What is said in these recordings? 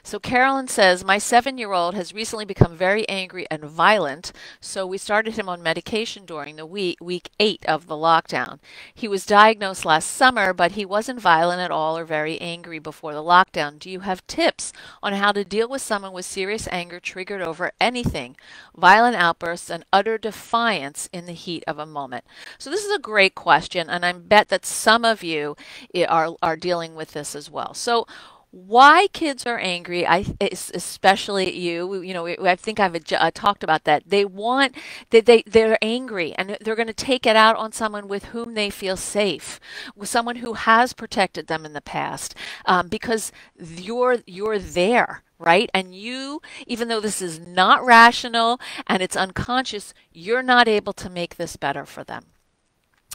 So Carolyn says, my 7-year-old has recently become very angry and violent, so we started him on medication during the week 8 of the lockdown. He was diagnosed last summer, but he wasn't violent at all or very angry before the lockdown. Do you have tips on how to deal with someone with serious anger triggered over anything, violent outbursts, and utter defiance in the heat of a moment? So this is a great question, and I bet that some of you are dealing with this as well. So why kids are angry, especially I think I've talked about that. They're angry and they're going to take it out on someone with whom they feel safe, with someone who has protected them in the past, because you're there. Right? And you, even though this is not rational and it's unconscious, you're not able to make this better for them.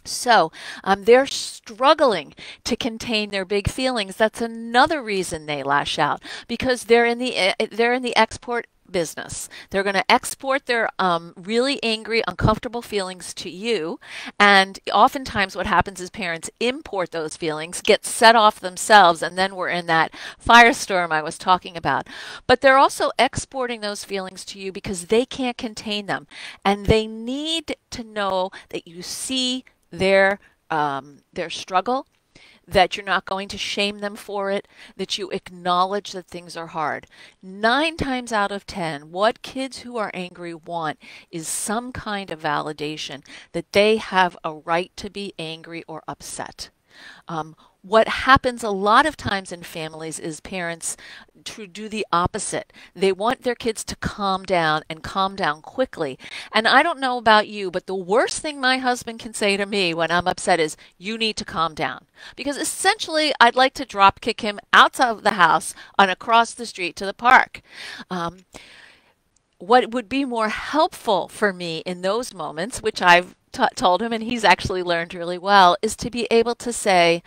So they're struggling to contain their big feelings. That's another reason they lash out, because they're in the export business. They're going to export their really angry, uncomfortable feelings to you. And oftentimes what happens is parents import those feelings, get set off themselves, and then we're in that firestorm I was talking about. But they're also exporting those feelings to you because they can't contain them. And they need to know that you see their struggle, that you're not going to shame them for it, that you acknowledge that things are hard. 9 times out of 10, what kids who are angry want is some kind of validation that they have a right to be angry or upset. What happens a lot of times in families is parents to do the opposite. They want their kids to calm down and calm down quickly. And I don't know about you, but the worst thing my husband can say to me when I'm upset is, you need to calm down. Because essentially, I'd like to drop kick him outside of the house and across the street to the park. What would be more helpful for me in those moments, which I've told him and he's actually learned really well, is to be able to say,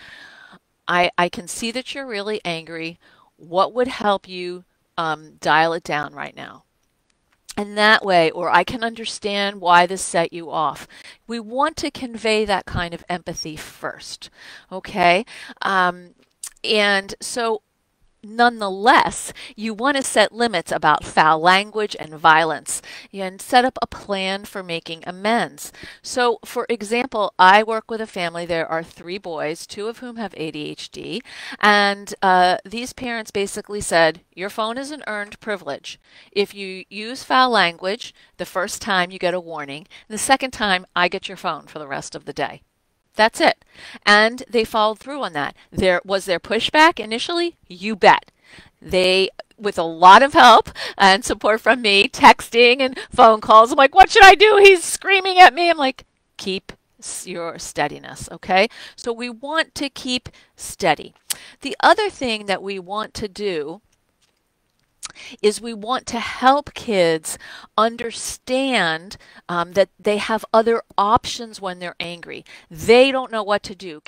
I can see that you're really angry. What would help you dial it down right now? And that way, or I can understand why this set you off. We want to convey that kind of empathy first, okay? And so nonetheless, you want to set limits about foul language and violence and set up a plan for making amends. So, for example, I work with a family. There are 3 boys, 2 of whom have ADHD, and these parents basically said, your phone is an earned privilege. If you use foul language, the first time you get a warning, the second time I get your phone for the rest of the day. That's it. And they followed through on that. Was there pushback initially? You bet. They, with a lot of help and support from me, texting and phone calls, I'm like, what should I do? He's screaming at me. I'm like, keep your steadiness, okay? So we want to keep steady. The other thing that we want to do is we want to help kids understand that they have other options when they're angry. They don't know what to do.